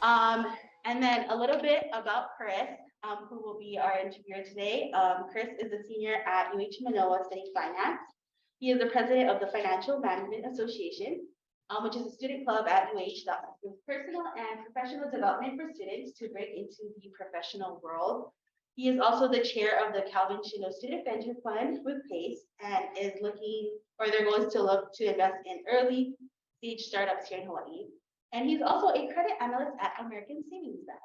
Um, and then a little bit about Chris, who will be our interviewer today. Chris is a senior at UH Manoa studying finance. He is the president of the Financial Management Association, which is a student club at UH that offers personal and professional development for students to break into the professional world. He is also the chair of the Calvin Chino Student Venture Fund with PACE and is looking, or their goal is to look to invest in early stage startups here in Hawaii. And he's also a credit analyst at American Savings Bank.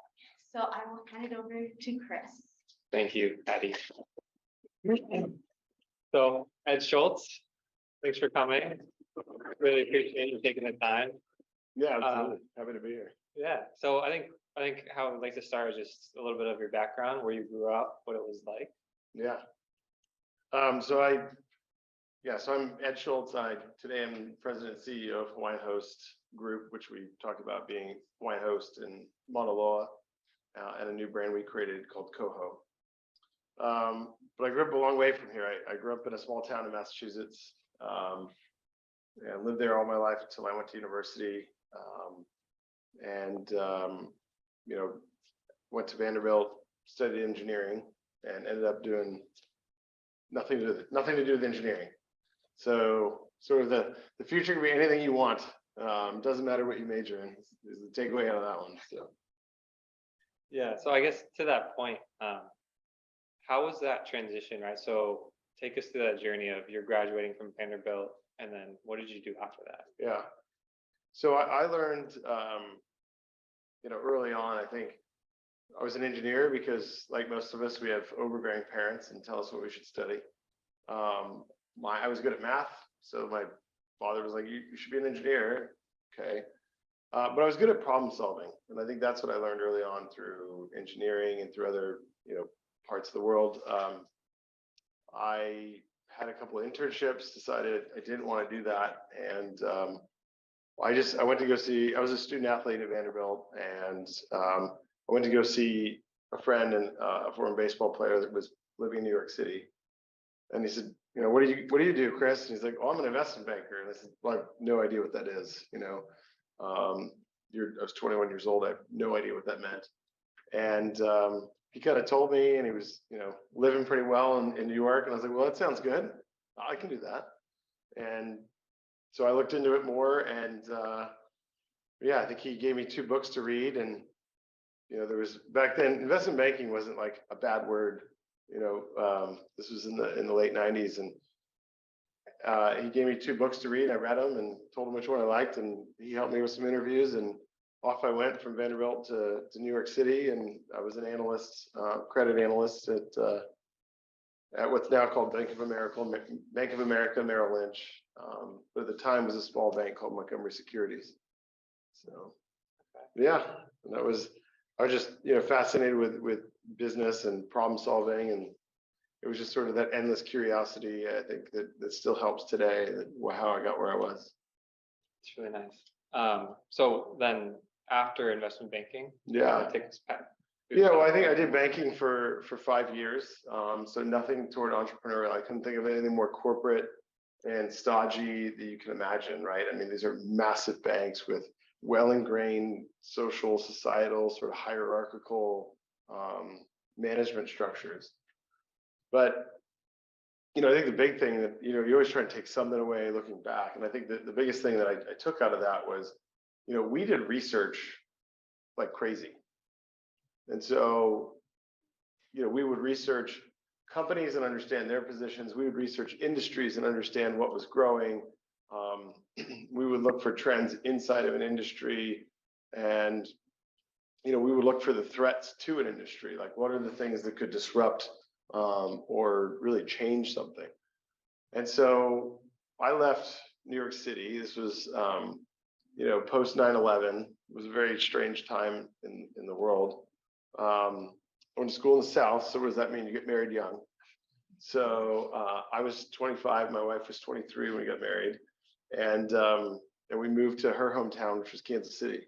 So I will hand it over to Chris. Thank you, Patty. So Ed Schultz, thanks for coming. Really appreciate you taking the time. Yeah, absolutely. Happy to be here. Yeah. So I think how I'd like to start is just a little bit of your background, where you grew up, what it was like. Yeah. So I'm Ed Schultz. Today I'm president and CEO of Hawaiian Host Group, which we talked about being Hawaiian Host in Mauna Loa, and a new brand we created called KOHO. But I grew up a long way from here. I grew up in a small town in Massachusetts, and lived there all my life until I went to university. Went to Vanderbilt, studied engineering, and ended up doing nothing to do with engineering. So sort of the future can be anything you want. Doesn't matter what you major in, is the takeaway out of that one. So Yeah. So I guess to that point, how was that transition, right? So take us through that journey of you're graduating from Vanderbilt, and then what did you do after that? yeah. So I learned, early on, I think I was an engineer because, like most of us, we have overbearing parents and tell us what we should study. I was good at math, so my father was like, you should be an engineer. Okay. But I was good at problem solving. And I think that's what I learned early on through engineering and through other, parts of the world. I had a couple of internships, decided I didn't want to do that. And I went to go see, I was a student athlete at Vanderbilt, and I went to go see a friend and a former baseball player that was living in New York City. And he said, what do you do, Chris? And he's like, oh, I'm an investment banker. And I said, well, I have no idea what that is. I was 21 years old. I have no idea what that meant. And he kind of told me, and he was, living pretty well in New York. And I was like, well, that sounds good. I can do that. And so I looked into it more, and I think he gave me 2 books to read. And there was, back then, investment banking wasn't like a bad word. This was in the late 90s, and he gave me 2 books to read. I read them and told him which one I liked, and he helped me with some interviews, and off I went from Vanderbilt to New York City, and I was an analyst, credit analyst at what's now called Bank of America Merrill Lynch, but at the time was a small bank called Montgomery Securities. So yeah, and I was just fascinated with business and problem solving, and it was just sort of that endless curiosity, I think, that still helps today, how I got where I was. It's really nice. So then after investment banking, take us back. Well, I think I did banking for 5 years. So nothing toward entrepreneurial. I couldn't think of anything more corporate and stodgy that you can imagine, right? I mean, these are massive banks with well-ingrained social, societal, sort of hierarchical management structures. But I think the big thing that you always try to take something away looking back, and I think that the biggest thing that I took out of that was, we did research like crazy, and so we would research companies and understand their positions. We would research industries and understand what was growing. We would look for trends inside of an industry, and we would look for the threats to an industry, like what are the things that could disrupt or really change something. And so I left New York City. This was post 9/11. It was a very strange time in the world. I went to school in the South. So what does that mean? You get married young. So I was 25. My wife was 23 when we got married, and we moved to her hometown, which was Kansas City.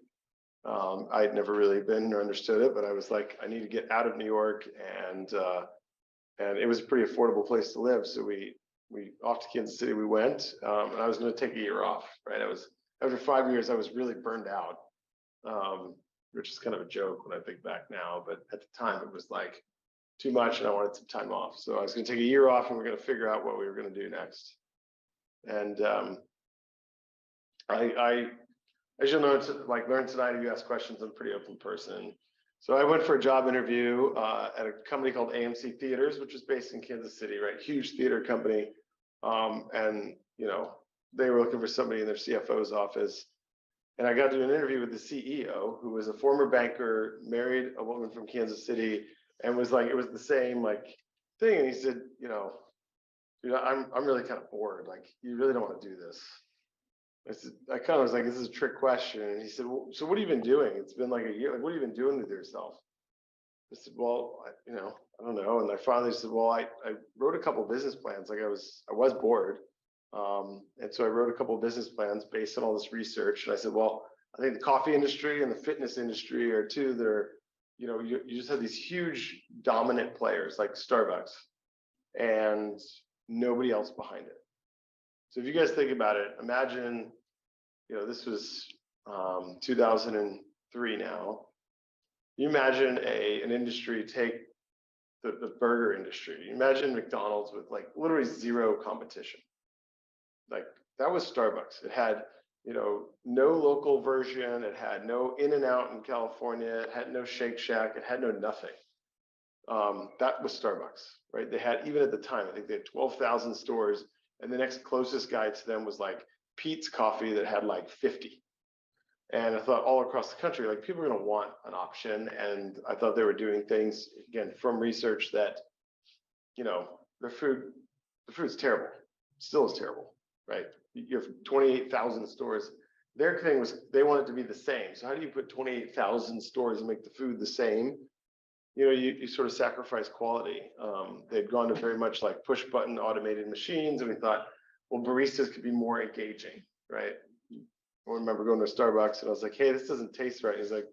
I had never really been or understood it, but I was like, I need to get out of New York, and it was a pretty affordable place to live. So we off to Kansas City we went, and I was going to take a year off. Right, after 5 years, I was really burned out. which is kind of a joke when I think back now, but at the time it was like too much and I wanted some time off. So I was going to take a year off and we're going to figure out what we were going to do next. And I as you'll know, learn tonight, if you ask questions, I'm a pretty open person. So I went for a job interview at a company called AMC Theaters, which is based in Kansas City, right? Huge theater company. And, you know, they were looking for somebody in their CFO's office. And I got to do an interview with the CEO, who was a former banker, married a woman from Kansas City, and was like, it was the same like thing. And he said, you know, I'm really kind of bored. Like, you really don't want to do this. I said, I kind of was like, this is a trick question. And he said, well, so what have you been doing? It's been like a year. Like, what have you been doing with yourself? I said, well, I don't know. And I finally said, well, I wrote a couple of business plans. Like I was bored. And so I wrote a couple of business plans based on all this research. And I said, well, I think the coffee industry and the fitness industry are two that are, you know, you just have these huge dominant players like Starbucks and nobody else behind it. So if you guys think about it, imagine, you know, this was 2003 now. You imagine an industry, take the burger industry. You imagine McDonald's with like literally zero competition. Like that was Starbucks. It had, you know, no local version. It had no In-N-Out in California. It had no Shake Shack. It had no nothing. That was Starbucks, right? They had, even at the time, I think they had 12,000 stores. And the next closest guy to them was like Pete's Coffee that had like 50. And I thought all across the country, like people are going to want an option. And I thought they were doing things, again, from research that, you know, the food's terrible. Still is terrible, right? You have 28,000 stores. Their thing was they want it to be the same. So how do you put 28,000 stores and make the food the same? You know, you sort of sacrifice quality. They'd gone to very much like push button automated machines. And we thought, well, baristas could be more engaging, right? I remember going to Starbucks and I was like, hey, this doesn't taste right. He's like,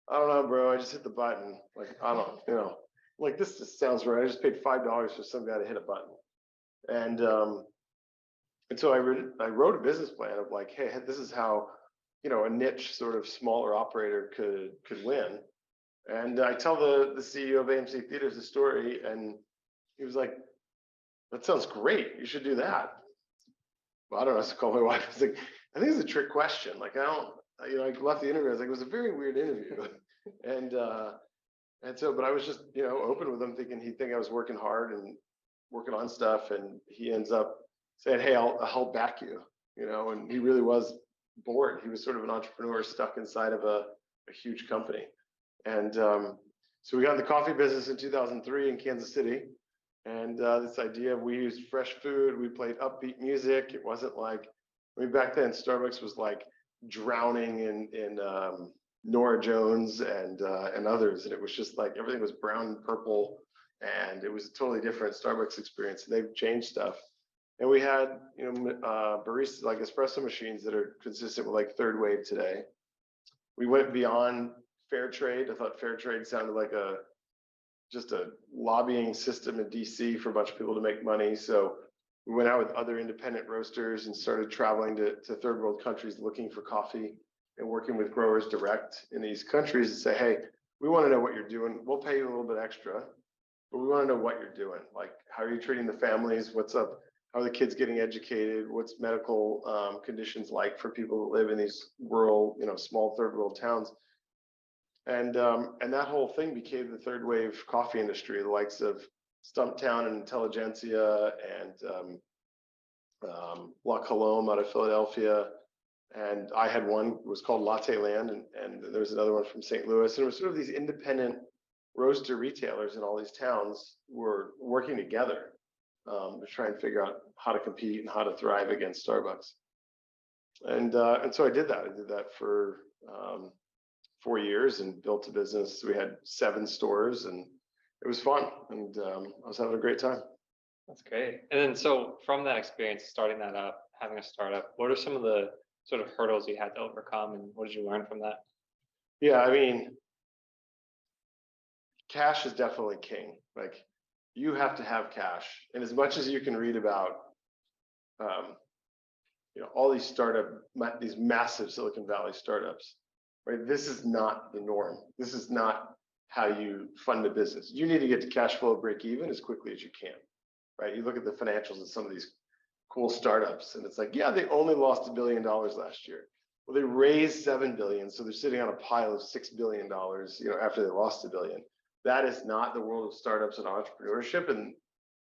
I don't know, bro. I just hit the button. Like, I don't, you know, like this just sounds right. I just paid $5 for some guy to hit a button. And so I wrote a business plan of like, hey, this is how, you know, a niche sort of smaller operator could win. And I tell the CEO of AMC Theaters the story, and he was like, that sounds great. You should do that. Well, I don't know. I called my wife. I was like, I think it's a trick question. Like, I don't, you know, I left the interview. I was like, it was a very weird interview. and so, but I was just, you know, open with him, thinking he'd think I was working hard and working on stuff. And he ends up saying, hey, I'll help back you, you know, and he really was bored. He was sort of an entrepreneur stuck inside of a huge company. And so we got in the coffee business in 2003 in Kansas City. And this idea of we used fresh food, we played upbeat music. It wasn't like, I mean, back then Starbucks was like drowning in Nora Jones and others. And it was just like everything was brown and purple. And it was a totally different Starbucks experience. And they've changed stuff. And we had, you know, baristas, like espresso machines that are consistent with like third wave today. We went beyond fair trade. I thought fair trade sounded like just a lobbying system in DC for a bunch of people to make money. So we went out with other independent roasters and started traveling to third world countries looking for coffee and working with growers direct in these countries and say, hey, we want to know what you're doing. We'll pay you a little bit extra, but we want to know what you're doing. Like, how are you treating the families? What's up? How are the kids getting educated? What's medical conditions like for people that live in these rural, you know, small third world towns? And that whole thing became the third wave coffee industry, the likes of Stumptown and Intelligentsia and La Colombe out of Philadelphia. And I had one, it was called Latte Land, and there was another one from St. Louis. And it was sort of these independent roaster retailers in all these towns were working together to try and figure out how to compete and how to thrive against Starbucks. And so I did that. I did that for 4 years and built a business. We had 7 stores and it was fun. And I was having a great time. That's great. And then so from that experience, starting that up, having a startup, what are some of the sort of hurdles you had to overcome and what did you learn from that? Yeah, I mean, cash is definitely king. Like, you have to have cash. And as much as you can read about, you know, all these these massive Silicon Valley startups, right? This is not the norm. This is not how you fund a business. You need to get to cash flow break even as quickly as you can, right? You look at the financials of some of these cool startups, and it's like, yeah, they only lost $1 billion last year. Well, they raised 7 billion, so they're sitting on a pile of $6 billion, after they lost $1 billion. That is not the world of startups and entrepreneurship. And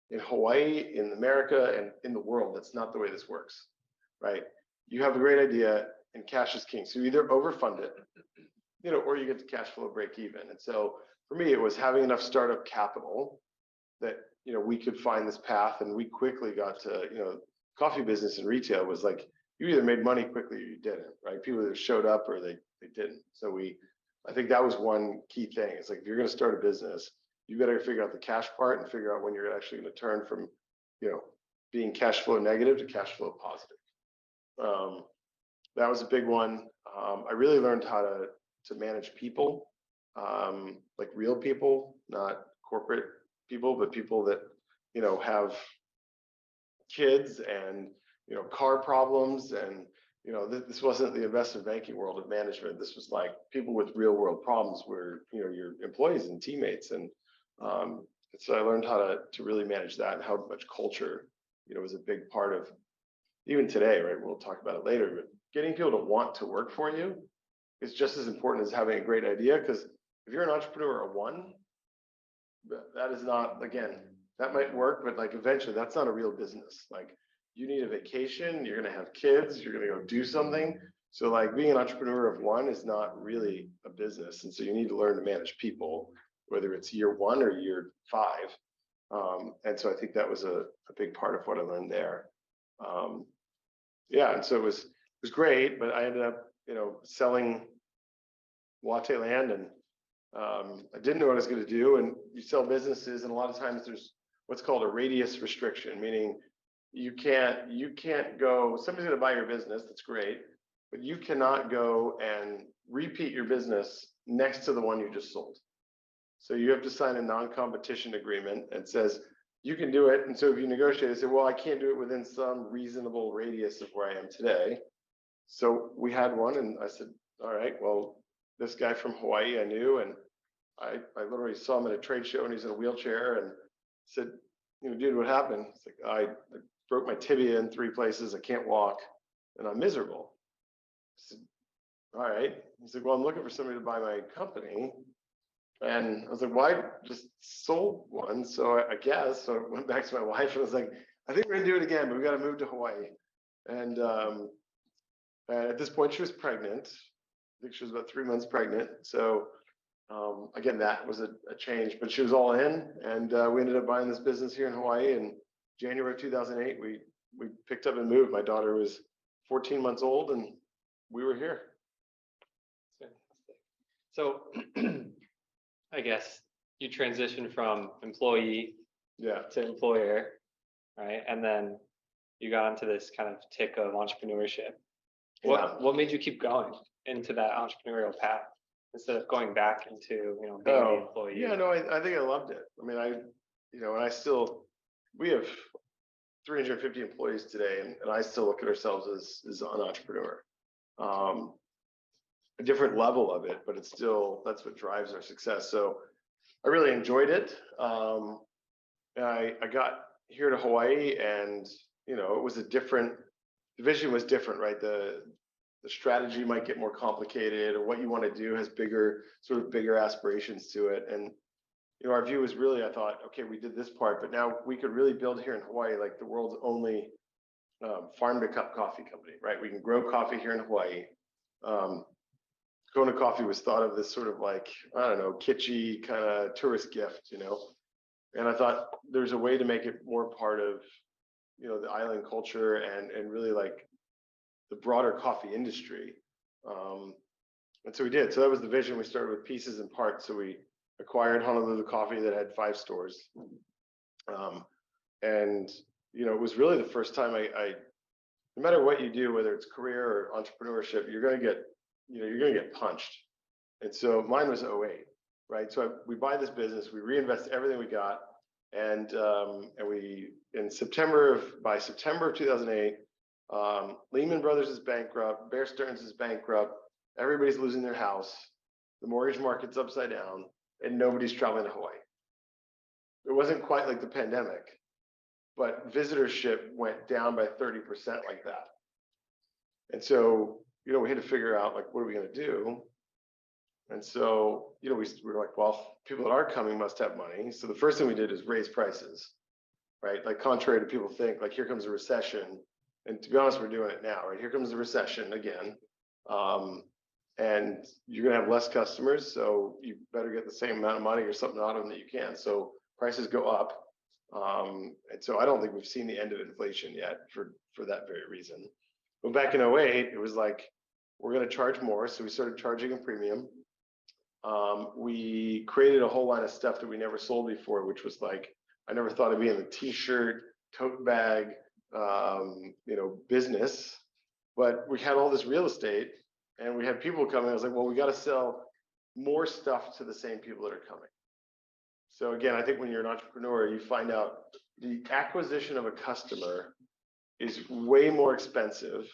in Hawaii, in America, and in the world, that's not the way this works, right? You have a great idea, and cash is king. So you either overfund it, or you get to cash flow break even. And so for me, it was having enough startup capital that we could find this path, and we quickly got to coffee business and retail was like you either made money quickly or you didn't, right? People either showed up or they didn't. So I think that was one key thing. It's like if you're going to start a business, you better figure out the cash part and figure out when you're actually going to turn from being cash flow negative to cash flow positive. That was a big one. I really learned how to manage people, like real people, not corporate people, but people that have kids and car problems. And this wasn't the investment banking world of management. This was like people with real world problems where your employees and teammates. And so I learned how to really manage that, and how much culture was a big part of even today, right? We'll talk about it later, but getting people to want to work for you is just as important as having a great idea. Because if you're an entrepreneur of one, that is not, again, that might work, but like eventually that's not a real business. Like you need a vacation, you're going to have kids, you're going to go do something. So like being an entrepreneur of one is not really a business. And so you need to learn to manage people, whether it's year 1 or year 5. And so I think that was a big part of what I learned there. And so it was great, but I ended up, selling latte land, and I didn't know what I was going to do. And you sell businesses, and a lot of times there's what's called a radius restriction, meaning you can't go, somebody's going to buy your business, that's great, but you cannot go and repeat your business next to the one you just sold. So you have to sign a non-competition agreement that says you can do it. And so if you negotiate and say, well, I can't do it within some reasonable radius of where I am today. So we had one, and I said, all right, well, this guy from Hawaii I knew, and I literally saw him at a trade show, and he's in a wheelchair, and said, dude, what happened? It's like, I broke my tibia in 3 places. I can't walk, and I'm miserable. I said, all right. He said, well, I'm looking for somebody to buy my company. And I was like, well, I just sold one. So I guess, so I went back to my wife and I was like, I think we're gonna do it again, but we got to move to Hawaii. And at this point she was pregnant. I think she was about 3 months pregnant. So again, that was a change, but she was all in, and we ended up buying this business here in Hawaii in January of 2008. We picked up and moved. My daughter was 14 months old, and we were here. Fantastic. So I guess you transitioned from employee to employer, right? And then you got onto this kind of tick of entrepreneurship. What made you keep going into that entrepreneurial path instead of going back into being the employee? Yeah, no, I think I loved it. I mean, we have 350 employees today, and I still look at ourselves as an entrepreneur. A different level of it, but it's still, that's what drives our success. So I really enjoyed it. And I got here to Hawaii, and it was the vision was different, right? The strategy might get more complicated, or what you want to do has bigger aspirations to it. And our view was really, I thought, okay, we did this part, but now we could really build here in Hawaii like the world's only farm to cup coffee company, right? We can grow coffee here in Hawaii. Kona coffee was thought of this sort of like, I don't know, kitschy kind of tourist gift, and I thought there's a way to make it more part of, the island culture and really like the broader coffee industry. And so we did. So that was the vision. We started with pieces and parts. So we acquired Honolulu Coffee that had 5 stores. And, it was really the first time I no matter what you do, whether it's career or entrepreneurship, you're going to get punched. And so mine was 2008, right? So we buy this business, we reinvest everything we got. And by September of 2008, Lehman Brothers is bankrupt, Bear Stearns is bankrupt, everybody's losing their house, the mortgage market's upside down, and nobody's traveling to Hawaii. It wasn't quite like the pandemic, but visitorship went down by 30% like that. And so, we had to figure out, like, what are we going to do? And so, we were like, well, people that are coming must have money. So the first thing we did is raise prices, right? Like, contrary to people think, like, here comes a recession. And to be honest, we're doing it now, right? Here comes the recession again. And you're going to have less customers, so you better get the same amount of money or something out of them that you can. So prices go up. And so I don't think we've seen the end of inflation yet for that very reason. But back in 08, it was like, we're going to charge more. So we started charging a premium. We created a whole line of stuff that we never sold before, which was like, I never thought of being the t-shirt, tote bag, business, but we had all this real estate and we had people coming. I was like, well, we got to sell more stuff to the same people that are coming. So again, I think when you're an entrepreneur, you find out the acquisition of a customer is way more expensive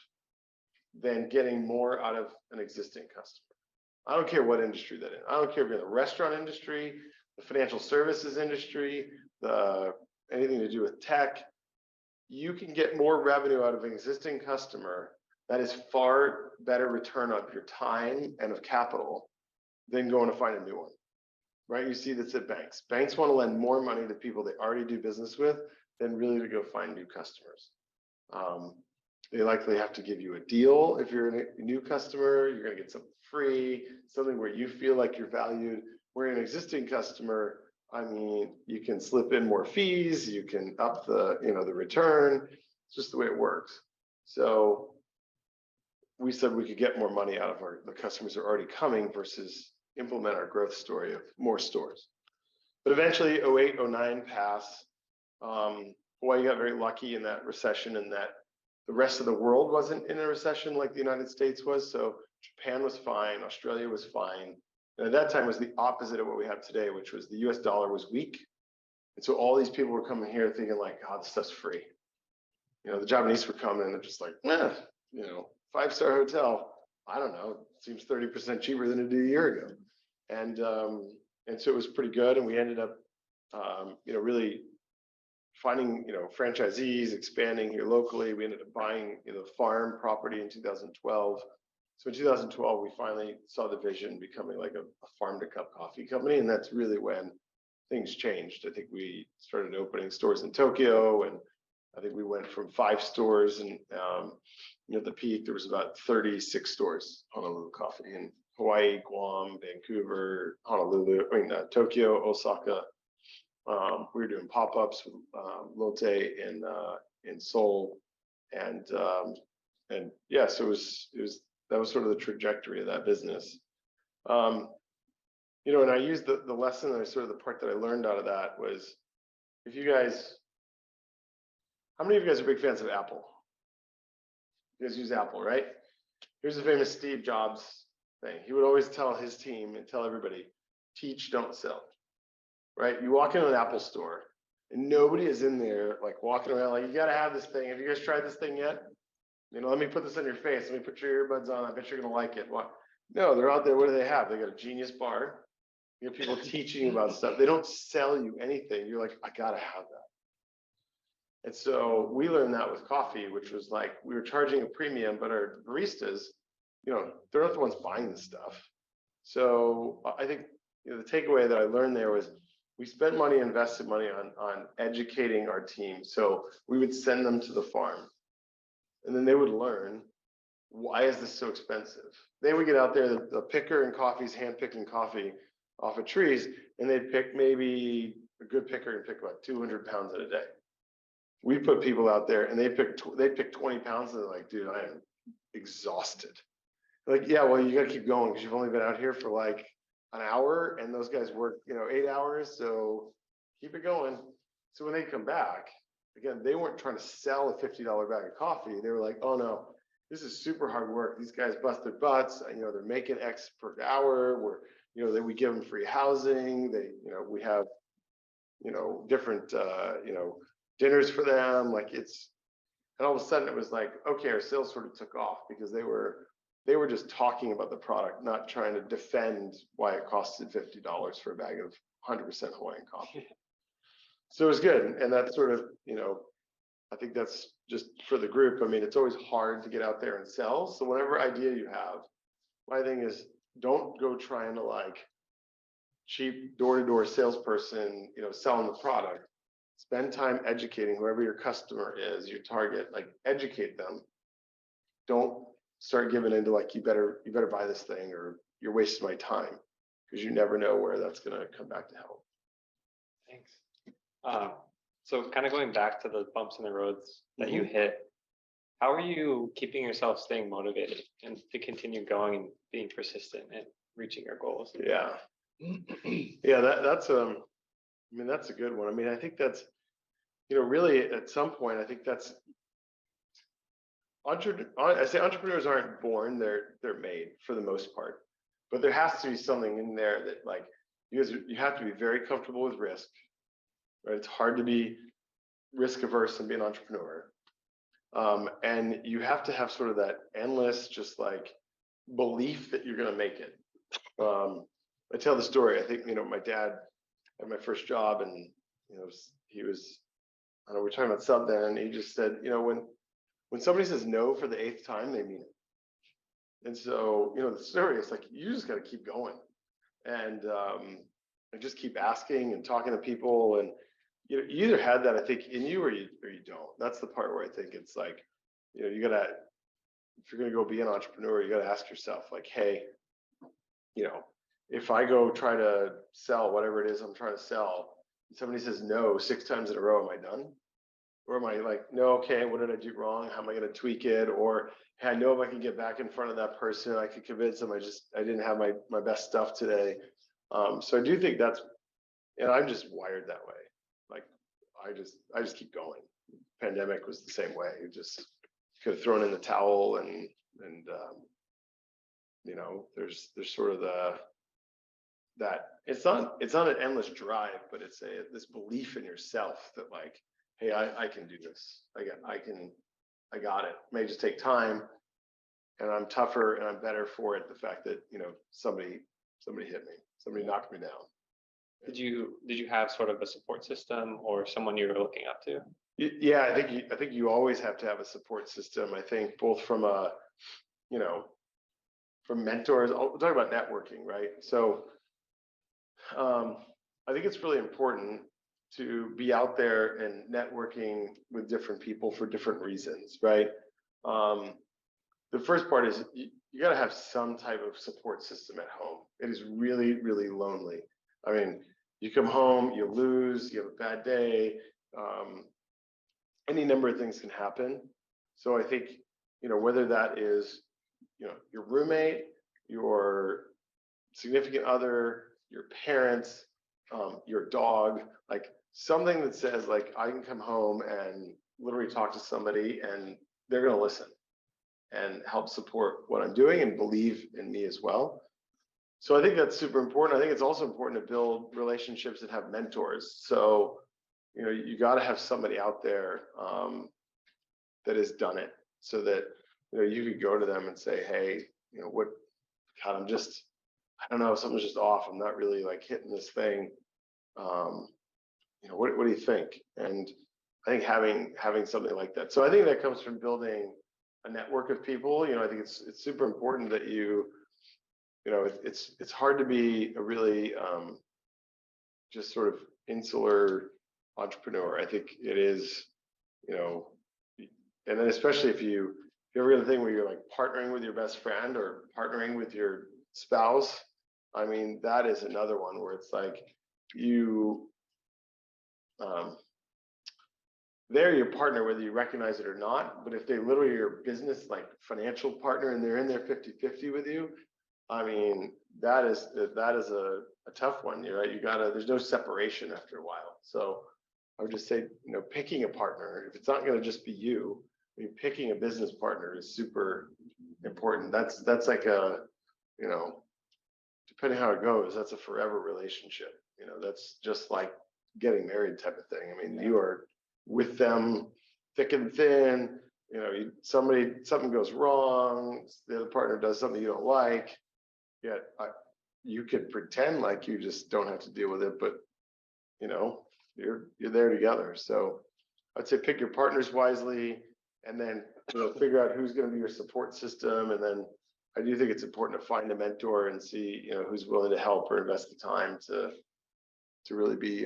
than getting more out of an existing customer. I don't care what industry that is. I don't care if you're in the restaurant industry, the financial services industry, anything to do with tech. You can get more revenue out of an existing customer that is far better return of your time and of capital than going to find a new one, right? You see this at banks. Banks want to lend more money to people they already do business with than really to go find new customers. They likely have to give you a deal. If you're a new customer, you're going to get something free, something where you feel like you're valued. Where an existing customer, I mean, you can slip in more fees, you can up the return. It's just the way it works. So we said we could get more money out of the customers who are already coming versus implement our growth story of more stores. But eventually 08, 09 passed. Hawaii got very lucky in that recession, and that the rest of the world wasn't in a recession like the United States was. So Japan was fine, Australia was fine. And at that time was the opposite of what we have today, which was the US dollar was weak. And so all these people were coming here thinking like, oh, this stuff's free. The Japanese were coming and they're just like, 5-star hotel. I don't know, it seems 30% cheaper than it did a year ago. And so it was pretty good. And we ended up, really finding, franchisees, expanding here locally. We ended up buying, the farm property in 2012. So in 2012, we finally saw the vision becoming like a farm to cup coffee company. And that's really when things changed. I think we started opening stores in Tokyo, and I think we went from 5 stores, and at the peak, there was about 36 stores, Honolulu Coffee, in Hawaii, Guam, Vancouver, Tokyo, Osaka. We were doing pop-ups with Lotte in Seoul, and yeah, so that was sort of the trajectory of that business. And I used the lesson, and sort of the part that I learned out of that was, how many of you guys are big fans of Apple? You guys use Apple, right? Here's the famous Steve Jobs thing. He would always tell his team and tell everybody, teach, don't sell, right? You walk into an Apple store and nobody is in there like walking around like, you got to have this thing. Have you guys tried this thing yet? Let me put this on your face. Let me put your earbuds on. I bet you're going to like it. What? No, they're out there. What do they have? They got a Genius bar. You have people teaching you about stuff. They don't sell you anything. You're like, I got to have that. And so we learned that with coffee, which was like, we were charging a premium, but our baristas, they're not the ones buying the stuff. So I think the takeaway that I learned there was we spent money, invested money on educating our team. So we would send them to the farm, and then they would learn, why is this so expensive? They would get out there, the picker and coffee's hand picking coffee off of trees, and they'd pick, maybe a good picker and pick about 200 pounds in a day. We put people out there and they pick 20 pounds, and they're like, dude, I am exhausted. Like, yeah, well, you got to keep going because you've only been out here for like an hour, and those guys work, 8 hours. So keep it going. So when they come back, again, they weren't trying to sell a $50 bag of coffee. They were like, oh no, this is super hard work. These guys bust their butts. They're making X per hour. We give them free housing. We have, different, dinners for them. And all of a sudden it was like, okay, our sales sort of took off because they were they were just talking about the product, not trying to defend why it costed $50 for a bag of 100% Hawaiian coffee. So it was good. And that's sort of, I think that's just for the group. I mean, it's always hard to get out there and sell. So whatever idea you have, my thing is don't go trying to like cheap door-to-door salesperson, selling the product. Spend time educating whoever your customer is, your target, like educate them. Don't start giving into like, you better buy this thing or you're wasting my time, because you never know where that's going to come back to help. Thanks. So kind of going back to the bumps in the roads that you hit, how are you keeping yourself staying motivated and to continue going and being persistent and reaching your goals? Yeah. Yeah, that's that's a good one. I mean, I think that's, really at some point, I think that's, I say entrepreneurs aren't born, they're made for the most part, but there has to be something in there that like, you have to be very comfortable with risk, right? It's hard to be risk averse and be an entrepreneur. And you have to have sort of that endless, just like belief that you're going to make it. I tell the story. I think, my dad had my first job and, he was, I don't know, we're talking about something, and he just said, when somebody says no for the 8th time, they mean it. And so, the story is like, you just got to keep going and just keep asking and talking to people. And, you either had that, I think, in you or you don't. That's the part where I think it's like, you got to, if you're going to go be an entrepreneur, you got to ask yourself like, hey, if I go try to sell whatever it is I'm trying to sell, and somebody says no 6 times in a row, am I done? Or am I like, no, okay, what did I do wrong? How am I going to tweak it? Or, hey, I know if I can get back in front of that person, I could convince them I didn't have my best stuff today. So I do think that's, and I'm just wired that way. Like, I just keep going. Pandemic was the same way. You just could have thrown in the towel and there's sort of that it's not an endless drive, but it's this belief in yourself that like, hey, I can do this. I got it. It may just take time, and I'm tougher and I'm better for it. The fact that somebody hit me, somebody knocked me down. Did you have sort of a support system or someone you were looking up to? Yeah, I think you always have to have a support system. I think both from from mentors. We'll talk about networking, right? So I think it's really important to be out there and networking with different people for different reasons, right? The first part is you got to have some type of support system at home. It is really, really lonely. I mean, you come home, you lose, you have a bad day, any number of things can happen. So I think, whether that is, your roommate, your significant other, your parents, your dog, like something that says like, I can come home and literally talk to somebody and they're going to listen and help support what I'm doing and believe in me as well. So I think that's super important. I think it's also important to build relationships that have mentors. So, you got to have somebody out there that has done it, so that, you could go to them and say, hey, God, I don't know, something's just off. I'm not really like hitting this thing. What do you think? And I think having something like that. So I think that comes from building a network of people. I think it's super important that it's hard to be a really just sort of insular entrepreneur. I think it is, and then especially if you ever get a thing where you're like partnering with your best friend or partnering with your spouse. I mean, that is another one where it's like they're your partner, whether you recognize it or not. But if they literally are your business, like financial partner, and they're in there 50-50 with you, I mean, that is a tough one, right? There's no separation after a while. So I would just say, picking a partner, if it's not going to just be you, I mean, picking a business partner is super important. That's like a, depending how it goes, that's a forever relationship. That's just like getting married type of thing. I mean, you are with them thick and thin, you know, something goes wrong, the other partner does something you don't like, yet you could pretend like you just don't have to deal with it, but you know, you're there together. So I'd say pick your partners wisely, and then figure out who's going to be your support system. And then I do think it's important to find a mentor and see, who's willing to help or invest the time to really be,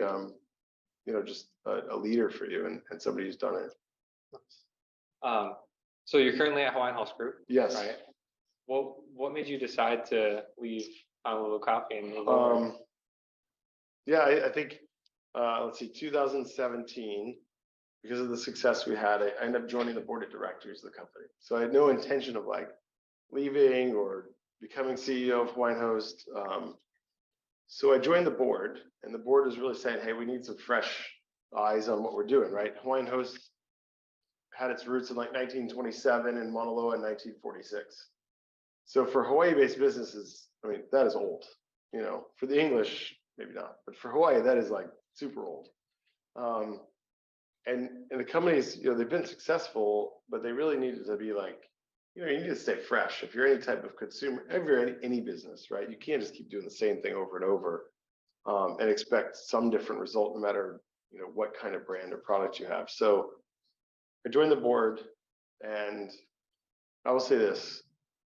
just a leader for you and somebody who's done it. So you're currently at Hawaiian Host Group, Yes. right? What made you decide to leave Honolulu Coffee and move over? Yeah, I think, let's see, 2017, because of the success we had, I ended up joining the board of directors of the company. So I had no intention of like leaving or becoming CEO of Hawaiian Host. So I joined the board, and the board was really saying, hey, we need some fresh eyes on what we're doing, right? Hawaiian Host had its roots in like 1927 and Mauna Loa in 1946. So for Hawaii-based businesses, I mean, that is old. For the English, maybe not, but for Hawaii, that is like super old. And the companies, they've been successful, but they really needed to be like, you need to stay fresh. If you're any type of consumer, if you're any business, right, you can't just keep doing the same thing over and over and expect some different result, no matter what kind of brand or product you have. So I joined the board, and I will say this,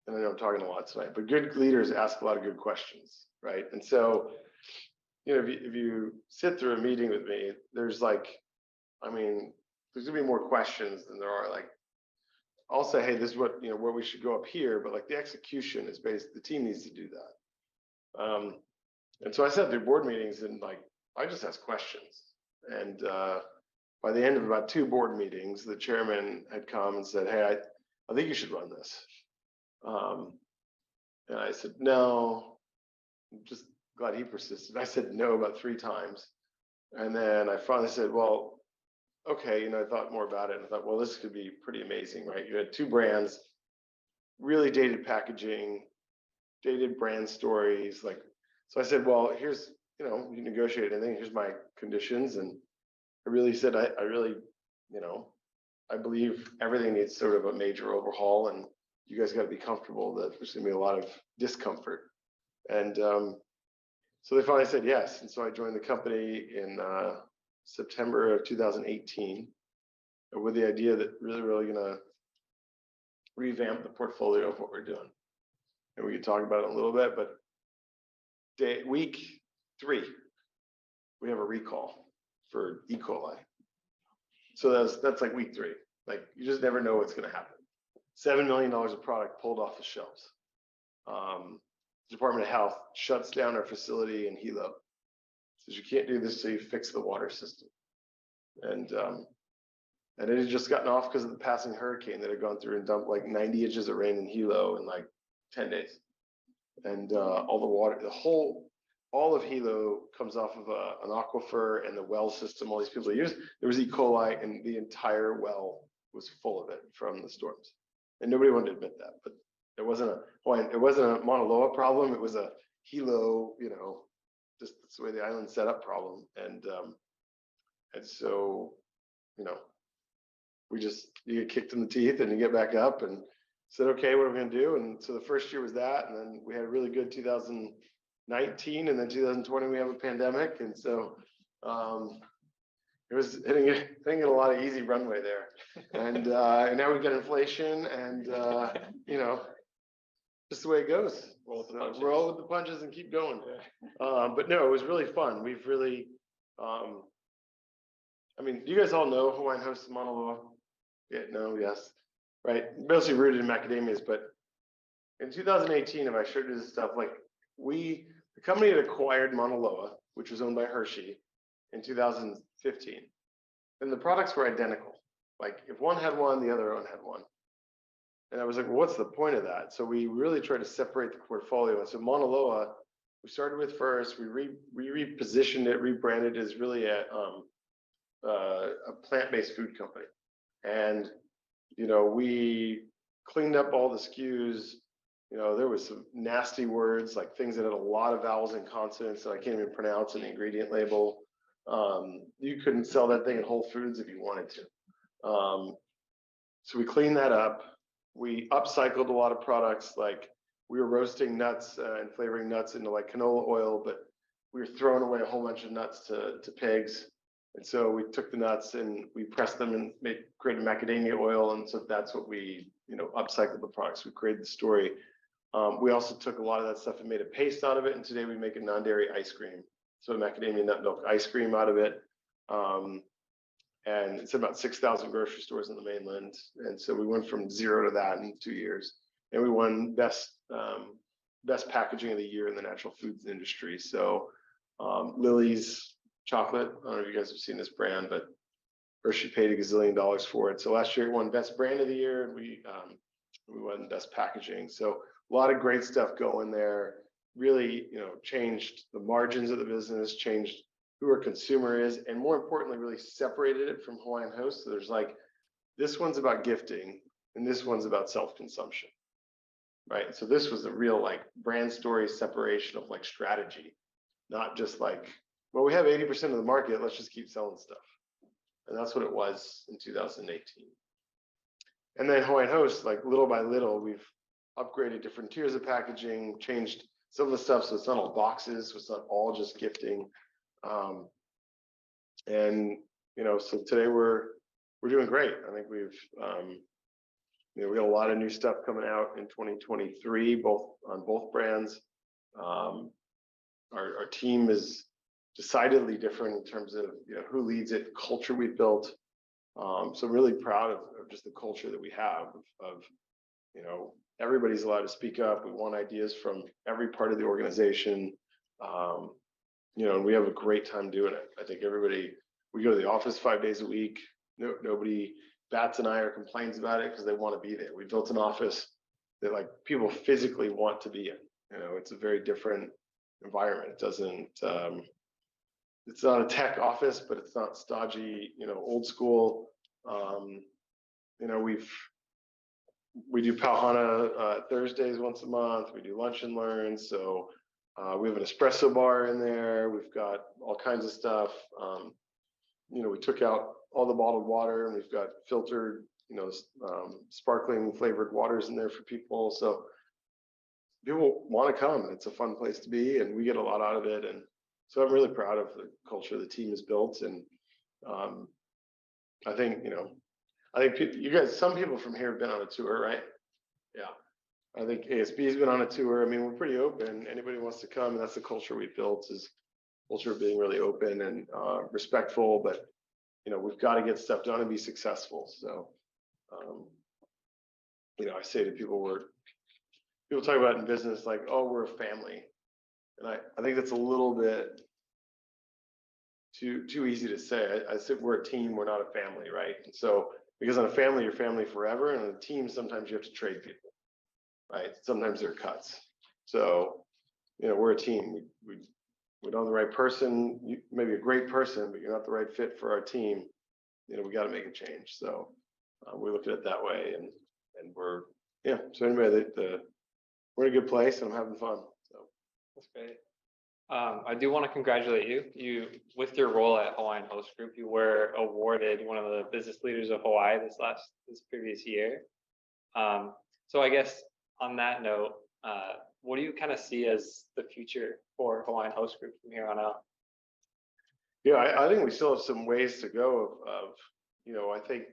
and I know I'm talking a lot tonight, but good leaders ask a lot of good questions, right? And so, if you sit through a meeting with me, there's like, there's gonna be more questions than there are like, I'll say, hey, this is what, where we should go up here, but like the execution is the team needs to do that. And so I sat through board meetings and like, I just asked questions. And by the end of about 2 board meetings, the chairman had come and said, hey, I think you should run this. And I said, no, I'm just glad he persisted. I said no about 3 times. And then I finally said, well, okay, I thought more about it, and I thought, well, this could be pretty amazing, right? You had 2 brands, really dated packaging, dated brand stories. Like, so I said, well, here's, you negotiate anything, here's my conditions. And I really said, I really, I believe everything needs sort of a major overhaul, and you guys got to be comfortable that there's gonna be a lot of discomfort. And so they finally said yes. And so I joined the company in September of 2018 with the idea that really gonna revamp the portfolio of what we're doing. And we could talk about it a little bit, but week 3, we have a recall for E. coli. So that's like week 3. Like, you just never know what's gonna happen. $7 million of product pulled off the shelves. The Department of Health shuts down our facility in Hilo. Says you can't do this till you fix the water system. And it had just gotten off because of the passing hurricane that had gone through and dumped like 90 inches of rain in Hilo in like 10 days. And all the water, all of Hilo comes off of an aquifer, and the well system all these people use. There was E. coli, and the entire well was full of it from the storms. And nobody wanted to admit that, but it wasn't a Mauna Loa problem. It was a Hilo, just that's the way the island set up problem. And so, you get kicked in the teeth and you get back up and said, okay, what are we going to do? And so the first year was that. And then we had a really good 2019, and then 2020, we have a pandemic. And so it was hitting a lot of easy runway there. And now we've got inflation, and, just the way it goes. Roll with the punches and keep going. But no, it was really fun. We've really, you guys all know Hawaiian Host in Mauna Loa? Yeah, no, yes. Right, mostly rooted in macadamias, but in 2018, if I showed you this stuff, like the company had acquired Mauna Loa, which was owned by Hershey, in 2015. And the products were identical. Like, if one had one, the other one had one. And I was like, well, what's the point of that? So we really tried to separate the portfolio. And so Mauna Loa, we started with first, we repositioned it, rebranded as really a plant-based food company. And, we cleaned up all the SKUs. There was some nasty words, like things that had a lot of vowels and consonants that I can't even pronounce in the ingredient label. You couldn't sell that thing at Whole Foods if you wanted to. So we cleaned that up. We upcycled a lot of products, like we were roasting nuts and flavoring nuts into like canola oil, but we were throwing away a whole bunch of nuts to pigs. And so we took the nuts and we pressed them and created macadamia oil. And so that's what we, upcycled the products. We created the story. We also took a lot of that stuff and made a paste out of it. And today we make a non-dairy ice cream. So macadamia nut milk ice cream out of it. And it's about 6,000 grocery stores in the mainland. And so we went from 0 to that in 2 years. And we won best packaging of the year in the natural foods industry. So Lily's chocolate, I don't know if you guys have seen this brand, but Hershey paid $1 gazillion for it. So last year it won best brand of the year, and we won best packaging. So a lot of great stuff going there. Really, changed the margins of the business, changed who our consumer is, and more importantly, really separated it from Hawaiian Host. So there's like, this one's about gifting, and this one's about self-consumption, right? So this was the real like brand story separation of like strategy, not just like, well, we have 80% of the market, let's just keep selling stuff. And that's what it was in 2018. And then Hawaiian Host, like little by little, we've upgraded different tiers of packaging, changed some of the stuff so it's not all boxes, so it's not all just gifting. So today we're doing great. I think we got a lot of new stuff coming out in 2023, on both brands. Our team is decidedly different in terms of who leads it, culture we've built. So really proud of just the culture that we have of everybody's allowed to speak up. We want ideas from every part of the organization. And we have a great time doing it. I think we go to the office 5 days a week. Nobody bats an eye or complains about it because they want to be there. We built an office that like people physically want to be in. It's a very different environment. It doesn't, it's not a tech office, but it's not stodgy, old school. We do Pauhana Thursdays once a month. We do lunch and learn. So we have an espresso bar in there. We've got all kinds of stuff. We took out all the bottled water, and we've got filtered, sparkling flavored waters in there for people. So people want to come. It's a fun place to be, and we get a lot out of it. And so I'm really proud of the culture the team has built. And I think you guys, some people from here have been on a tour, right? Yeah. I think ASB's been on a tour. I mean, we're pretty open. Anybody wants to come, and that's the culture we built, is culture of being really open and respectful, but we've got to get stuff done and be successful. So I say to people, people talk about in business like, oh, we're a family. And I think that's a little bit too easy to say. I said we're a team, we're not a family, right? And so because on a family, you're family forever, and on a team, sometimes you have to trade people, right? Sometimes there are cuts. So we're a team. We know the right person. You may be a great person, but you're not the right fit for our team. We got to make a change. So we look at it that way, and So anyway, we're in a good place, and I'm having fun. So that's great. I do want to congratulate you. You, with your role at Hawaiian Host Group, you were awarded one of the business leaders of Hawaii this previous year. So I guess on that note, what do you kind of see as the future for Hawaiian Host Group from here on out? Yeah, I think we still have some ways to go. I think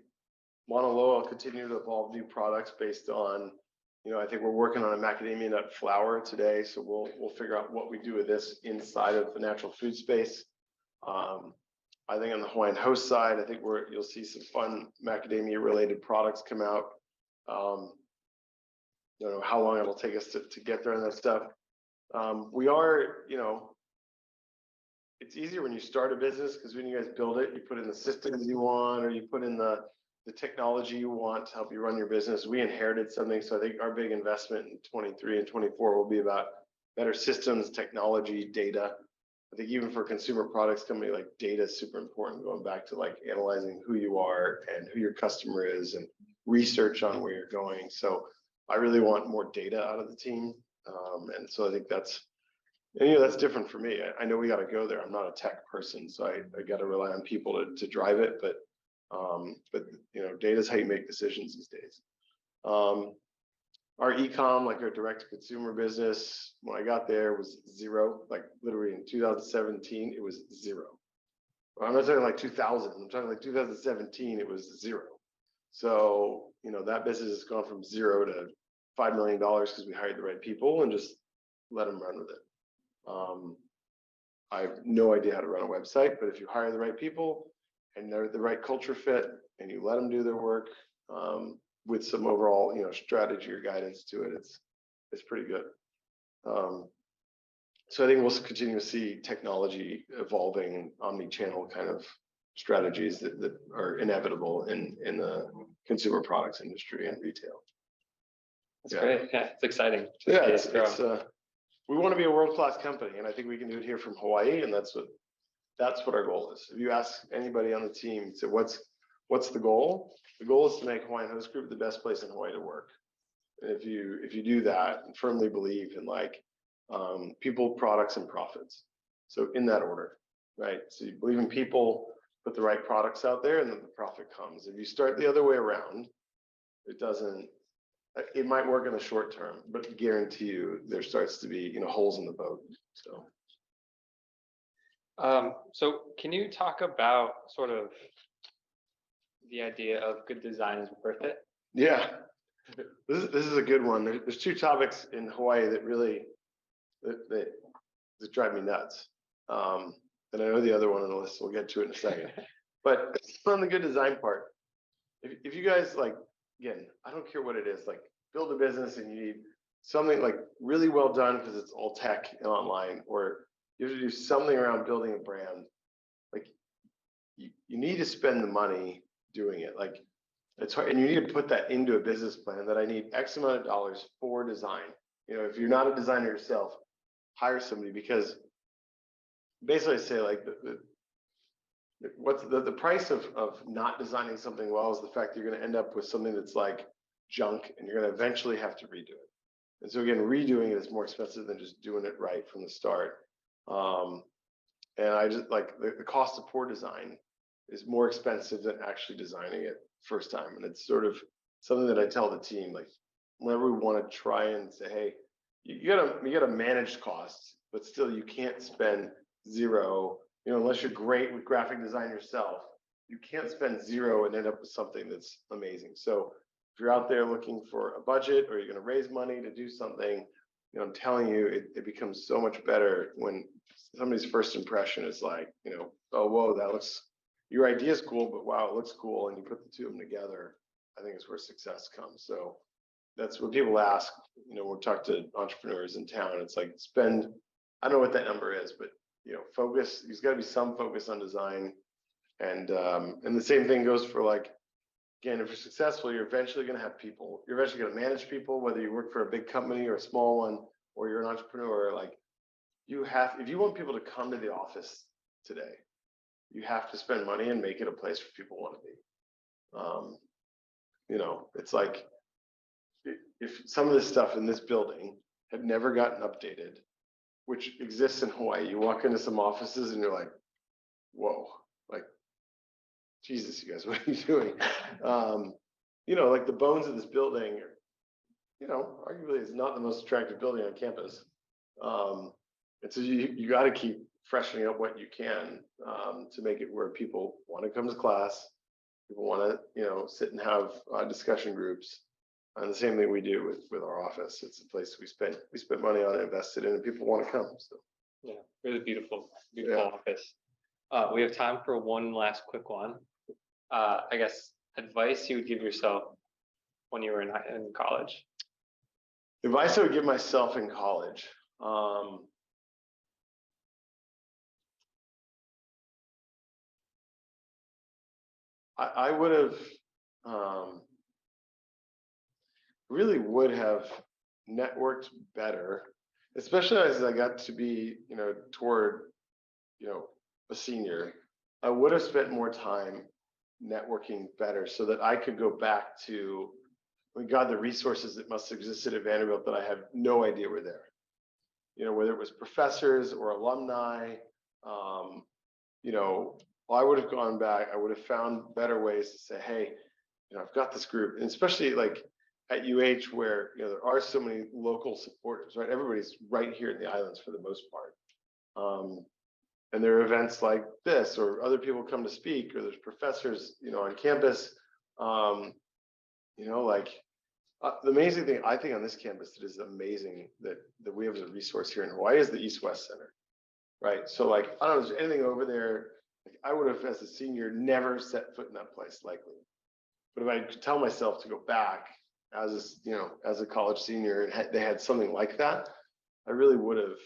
Mauna Loa will continue to evolve new products based on. I think we're working on a macadamia nut flour today, so we'll figure out what we do with this inside of the natural food space. I think on the Hawaiian Host side, I think you'll see some fun macadamia related products come out. How long it'll take us to get there and that stuff. It's easier when you start a business, because when you guys build it, you put in the systems you want, or you put in the technology you want to help you run your business. We inherited something, so I think our big investment in 23 and 24 will be about better systems, technology, data. I think even for a consumer products company, like data is super important, going back to like analyzing who you are and who your customer is and research on where you're going. So I really want more data out of the team. And so I think that's different for me. I know we got to go there. I'm not a tech person, so I got to rely on people to drive it. But Data is how you make decisions these days. Our e-com, like our direct-to-consumer business, when I got there was zero. Like literally in 2017, it was zero. I'm not talking like 2000. I'm talking like 2017. It was zero. So that business has gone from zero to $5 million because we hired the right people and just let them run with it. I have no idea how to run a website, but if you hire the right people and they're the right culture fit and you let them do their work with some overall, strategy or guidance to it, it's pretty good. So I think we'll continue to see technology evolving, omni-channel kind of strategies that are inevitable in the consumer products industry and retail. That's great. Yeah, it's exciting. Yeah, it's we want to be a world-class company, and I think we can do it here from Hawaii, and that's what our goal is. If you ask anybody on the team, say what's the goal? The goal is to make Hawaiian Host Group the best place in Hawaii to work. And if you do that and firmly believe in people, products, and profits, so in that order, right? So you believe in people, put the right products out there, and then the profit comes. If you start the other way around, it doesn't. It might work in the short term, but I guarantee you there starts to be holes in the boat. So can you talk about sort of the idea of good design is worth it? Yeah, this is a good one. There's two topics in Hawaii that really that drive me nuts. And I know the other one on the list. We'll get to it in a second. But on the good design part, if you guys again, I don't care what it is, build a business and you need something really well done because it's all tech and online, or you have to do something around building a brand, you need to spend the money doing it. It's hard, and you need to put that into a business plan that I need X amount of dollars for design. If you're not a designer yourself, hire somebody, because basically I say what's the price of not designing something well is the fact that you're going to end up with something that's junk and you're going to eventually have to redo it. And so again, redoing it is more expensive than just doing it right from the start. And I just the cost of poor design is more expensive than actually designing it first time. And it's sort of something that I tell the team, whenever we want to try and say, hey, you gotta manage costs, but still you can't spend zero, unless you're great with graphic design yourself, you can't spend zero and end up with something that's amazing. So if you're out there looking for a budget or you're going to raise money to do something, I'm telling you, it becomes so much better when somebody's first impression is oh, whoa, your idea is cool, but wow, it looks cool. And you put the two of them together, I think it's where success comes. So that's what people ask, when we talk to entrepreneurs in town, it's spend, I don't know what that number is, but focus, there's got to be some focus on design. And the same thing goes for again, if you're successful, you're eventually going to have people. You're eventually going to manage people, whether you work for a big company or a small one, or you're an entrepreneur. If you want people to come to the office today, you have to spend money and make it a place where people want to be. It's if some of this stuff in this building had never gotten updated, which exists in Hawaii, you walk into some offices and you're like, whoa, Jesus, you guys, what are you doing? The bones of this building, arguably is not the most attractive building on campus. And so you got to keep freshening up what you can to make it where people want to come to class, people want to, sit and have discussion groups. And the same thing we do with our office. It's a place we spend money on and invested in, and people want to come. So yeah, really beautiful office. We have time for one last quick one. I guess advice you would give yourself when you were in college. Advice I would give myself in college. I would have really would have networked better, especially as I got to be, toward, a senior. I would have spent more time networking better so that I could go back to, God, the resources that must have existed at Vanderbilt that I have no idea were there. Whether it was professors or alumni, I would have gone back. I would have found better ways to say, hey, I've got this group, and especially like at UH where, there are so many local supporters, right? Everybody's right here in the islands for the most part. And there are events like this, or other people come to speak, or there's professors, on campus. The amazing thing I think on this campus that is amazing that we have as a resource here in Hawaii is the East-West Center, right? So like, I don't know if there's anything over there. Like I would have, as a senior, never set foot in that place likely. But if I could tell myself to go back as a college senior and they had something like that, I really would have,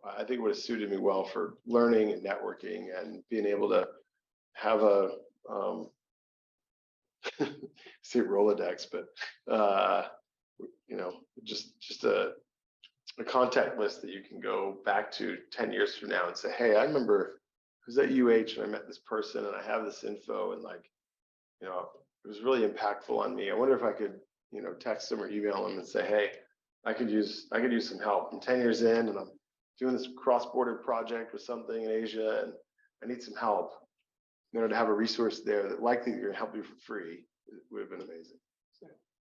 I think it would have suited me well for learning and networking and being able to have a, say Rolodex, but just a contact list that you can go back to 10 years from now and say, hey, I remember I was at UH and I met this person and I have this info, and like, it was really impactful on me. I wonder if I could, text them or email them and say, hey, I could use some help. I'm 10 years in and I'm doing this cross-border project with something in Asia and I need some help. To have a resource there that likely going to help you for free would have been amazing.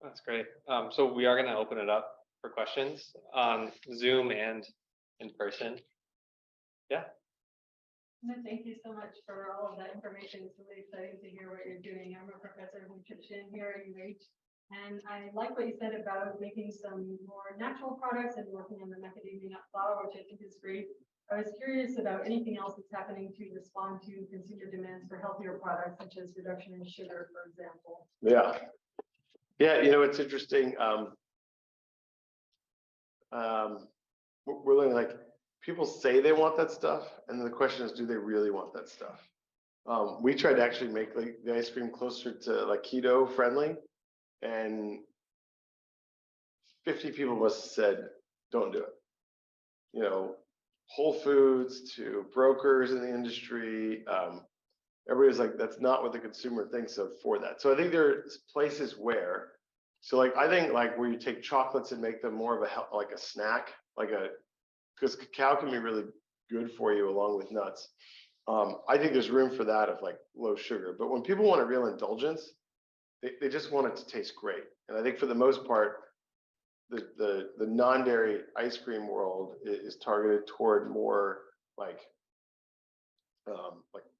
That's great. So we are going to open it up for questions on Zoom and in person. Yeah. No, thank you so much for all of that information. It's really exciting to hear what you're doing. I'm a professor of nutrition here at UH, and I like what you said about making some more natural products and working on the macadamia nut flour, which I think is great. I was curious about anything else that's happening to respond to consumer demands for healthier products, such as reduction in sugar, for example. Yeah. It's interesting. We're learning, like, people say they want that stuff, and then the question is, do they really want that stuff? We tried to actually make like the ice cream closer to like keto friendly, and 50 people must have said, don't do it. Whole Foods to brokers in the industry. Everybody's like, that's not what the consumer thinks of for that. So I think there's places where, so like, I think like where you take chocolates and make them more of a snack, because cacao can be really good for you along with nuts. I think there's room for that of like low sugar, but when people want a real indulgence, they just want it to taste great. And I think for the most part, the non-dairy ice cream world is targeted toward more like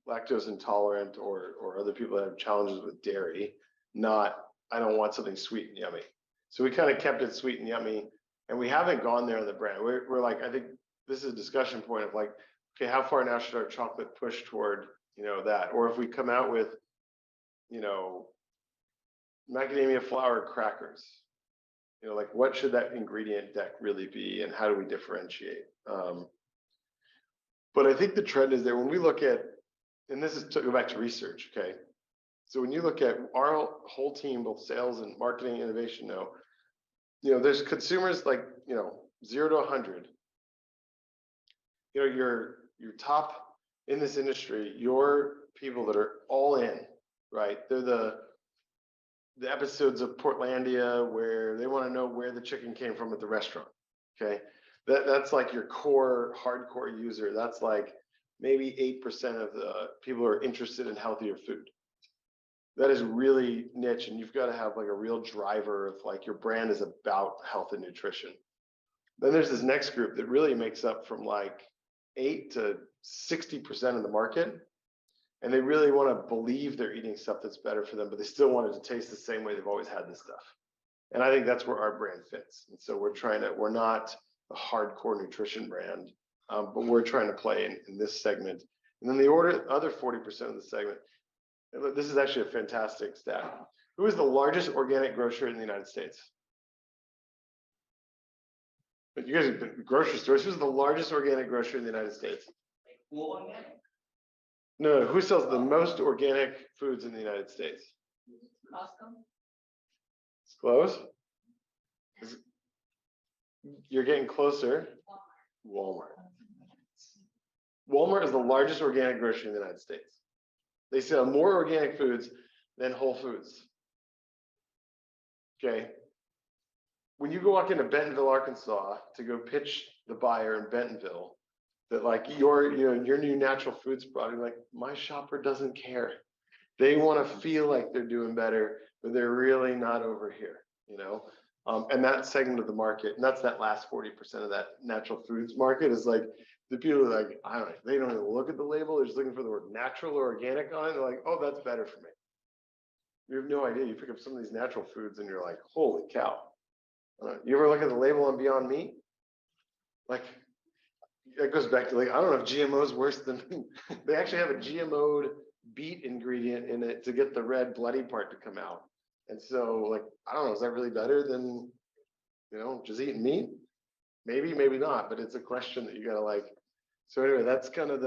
lactose intolerant or other people that have challenges with dairy, not, I don't want something sweet and yummy. So we kind of kept it sweet and yummy, and we haven't gone there on the brand. We're like, I think this is a discussion point of like, okay, how far now should our chocolate push toward, that? Or if we come out with, macadamia flour crackers, like what should that ingredient deck really be and how do we differentiate? But I think the trend is there when we look at, and this is to go back to research, okay? So when you look at our whole team, both sales and marketing innovation now, there's consumers like, 0 to 100. Your top in this industry, your people that are all in, right? They're the episodes of Portlandia where they want to know where the chicken came from at the restaurant, okay? That's like your core hardcore user. That's like maybe 8% of the people who are interested in healthier food. That is really niche, and you've got to have like a real driver of like your brand is about health and nutrition. Then there's this next group that really makes up from like 8 to 60% of the market, and they really want to believe they're eating stuff that's better for them, but they still want it to taste the same way they've always had this stuff. And I think that's where our brand fits. And so we're not a hardcore nutrition brand, but we're trying to play in this segment. And then the other 40% of the segment, this is actually a fantastic stat. Who is the largest organic grocer in the United States? But you guys have been grocery stores. Who's the largest organic grocer in the United States? Full organic? No, who sells the most organic foods in the United States? Costco? It's close. You're getting closer. Walmart. Walmart is the largest organic grocery in the United States. They sell more organic foods than Whole Foods. Okay. When you go walk into Bentonville, Arkansas to go pitch the buyer in Bentonville that like your new natural foods product, like my shopper doesn't care. They want to feel like they're doing better, but they're really not over here, you know? And that segment of the market, and that's that last 40% of that natural foods market is like, the people are like, I don't know, they don't even look at the label. They're just looking for the word natural or organic on it. They're like, oh, that's better for me. You have no idea. You pick up some of these natural foods and you're like, holy cow. You ever look at the label on Beyond Meat? Like, it goes back to like, I don't know if GMO is worse than meat. They actually have a GMO'd beet ingredient in it to get the red bloody part to come out. And so like, I don't know, is that really better than, you know, just eating meat? Maybe, maybe not, but it's a question that you gotta like, so anyway, that's kind of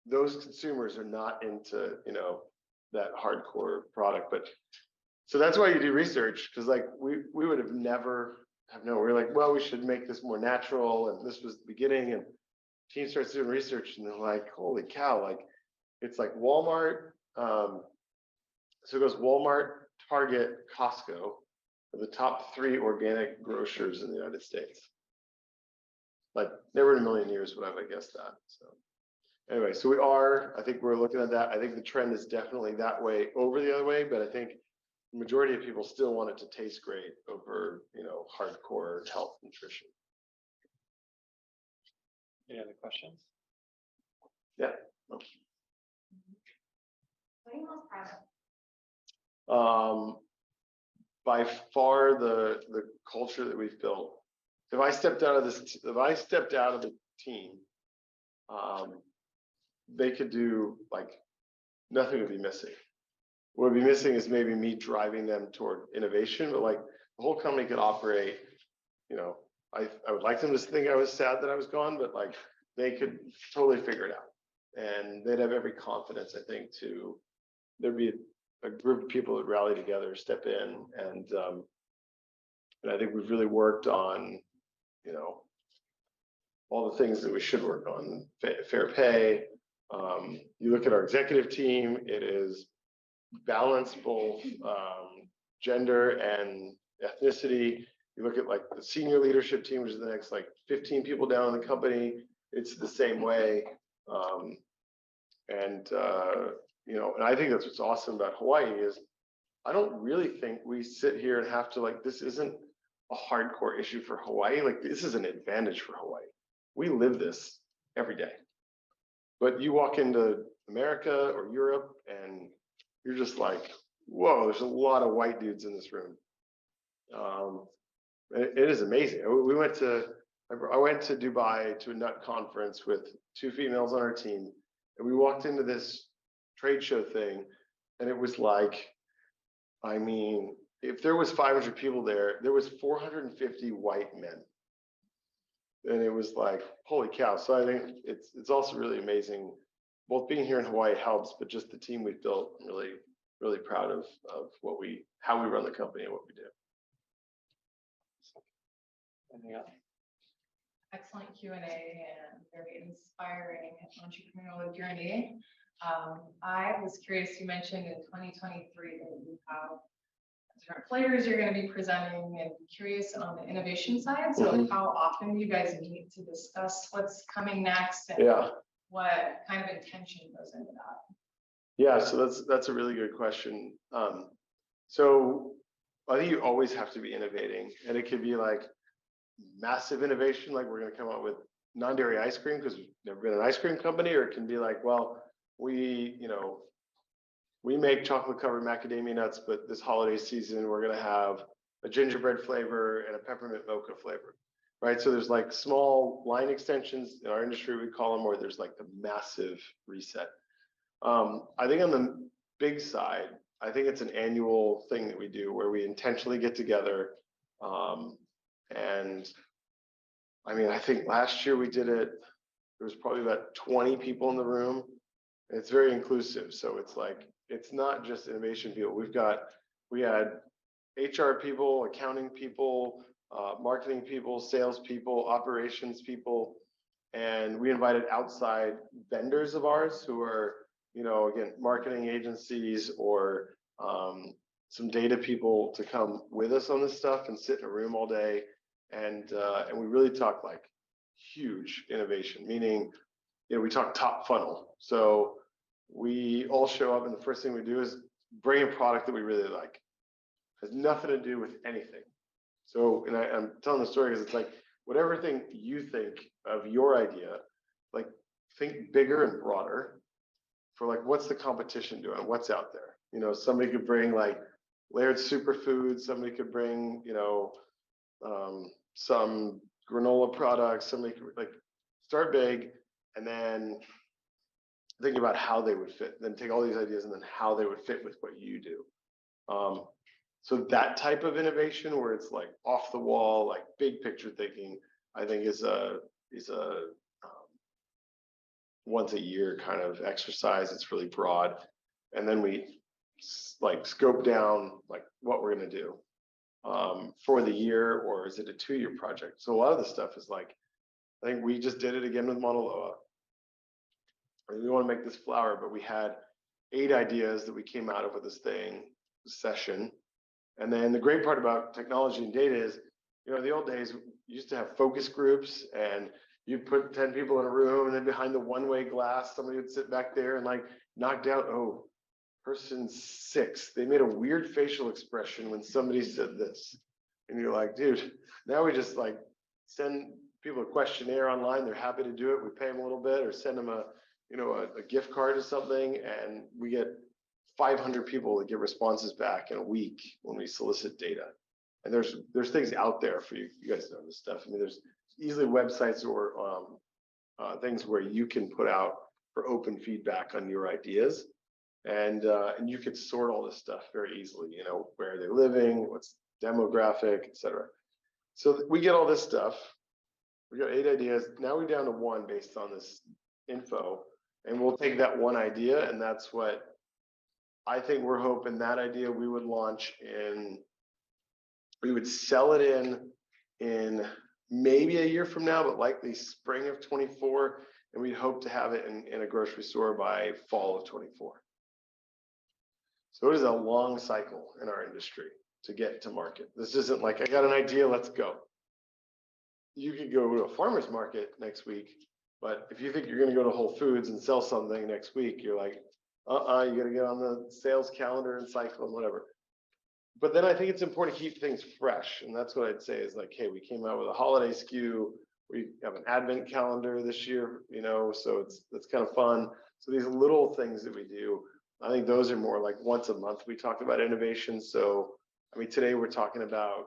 those consumers are not into, you know, that hardcore product, but so that's why you do research, because like we would have never have known. We're like, well, we should make this more natural, and this was the beginning. And team starts doing research, and they're like, holy cow! Like it's like Walmart. So it goes Walmart, Target, Costco are the top 3 organic grocers in the United States. Like never in a million years would I have guessed that. So anyway, so I think we're looking at that. I think the trend is definitely that way over the other way, but I think the majority of people still want it to taste great over, you know, hardcore health nutrition. Any other questions? Yeah. What are you most proud of? By far the culture that we've built. If I stepped out of the team, they could do like nothing would be missing. What would be missing is maybe me driving them toward innovation, but like the whole company could operate, you know, I would like them to think I was sad that I was gone, but like they could totally figure it out. And they'd have every confidence, I think, there'd be a group of people that rally together, step in, and I think we've really worked on, you know, all the things that we should work on, fair pay. You look at our executive team, it is balanced both gender and ethnicity. You look at like the senior leadership team, which is the next like 15 people down in the company, it's the same way. You know, and I think that's what's awesome about Hawaii is I don't really think we sit here and have to like, this isn't a hardcore issue for Hawaii. Like this is an advantage for Hawaii. We live this every day. But you walk into America or Europe and you're just like, whoa, there's a lot of white dudes in this room. It is amazing. I went to Dubai to a nut conference with 2 females on our team, and we walked into this trade show thing, and it was like, I mean, if there was 500 people there, there was 450 white men. And it was like, holy cow. So I think it's also really amazing. Both being here in Hawaii helps, but just the team we've built, I'm really, really proud of how we run the company and what we do. Anything else? Excellent Q&A and very inspiring entrepreneurial journey. I was curious, you mentioned in 2023 that you have different flavors you're going to be presenting, and curious on the innovation side. So like how often do you guys meet to discuss what's coming next and what kind of intention goes into that? Yeah, so that's a really good question. So I think you always have to be innovating, and it could be like massive innovation, like we're going to come up with non-dairy ice cream because we've never been an ice cream company, or it can be like, well, we make chocolate covered macadamia nuts, but this holiday season we're going to have a gingerbread flavor and a peppermint mocha flavor, right? So there's like small line extensions in our industry, we call them, or there's like the massive reset. I think on the big side, I think it's an annual thing that we do where we intentionally get together. And I mean, I think last year we did it, there was probably about 20 people in the room. It's very inclusive. So it's like, it's not just innovation people. We had HR people, accounting people, marketing people, sales people, operations people, and we invited outside vendors of ours who are, again, marketing agencies or some data people to come with us on this stuff and sit in a room all day. And we really talk like huge innovation, meaning, we talk top funnel. So we all show up and the first thing we do is bring a product that we really like. Has nothing to do with anything. So, and I'm telling the story because it's like, whatever thing you think of your idea, like think bigger and broader for like, what's the competition doing? What's out there? You know, somebody could bring like layered superfoods. Somebody could bring, you know, some granola products. Somebody could like start big and then think about how they would fit. Then take all these ideas and then how they would fit with what you do. So that type of innovation where it's like off the wall, like big picture thinking, I think is a once a year kind of exercise. It's really broad. And then we like scope down like what we're going to do for the year, or is it a 2-year project? So a lot of the stuff is like, I think we just did it again with Mauna Loa. We want to make this flower, but we had 8 ideas that we came out of with this session. And then the great part about technology and data is, you know, in the old days, you used to have focus groups and you'd put 10 people in a room and then behind the one-way glass, somebody would sit back there and like knock down, oh, person 6, they made a weird facial expression when somebody said this. And you're like, dude, now we just like send people a questionnaire online. They're happy to do it. We pay them a little bit or send them a gift card or something. And we get 500 people that get responses back in a week when we solicit data. And there's things out there for you. You guys know this stuff. I mean, there's easily websites or things where you can put out for open feedback on your ideas. And you can sort all this stuff very easily, you know, where they're living, what's demographic, etc. So we get all this stuff. We got 8 ideas. Now we're down to 1 based on this info. And we'll take that one idea, and that's what I think we're hoping that idea we would launch in, we would sell it in maybe a year from now, but likely spring of 24. And we'd hope to have it in a grocery store by fall of 24. So it is a long cycle in our industry to get to market. This isn't like, I got an idea, let's go. You could go to a farmer's market next week, but if you think you're going to go to Whole Foods and sell something next week, you're like, you got to get on the sales calendar and cycle and whatever. But then I think it's important to keep things fresh. And that's what I'd say is like, hey, we came out with a holiday SKU. We have an advent calendar this year, you know, so it's kind of fun. So these little things that we do, I think those are more like once a month. We talk about innovation. So, I mean, today we're talking about,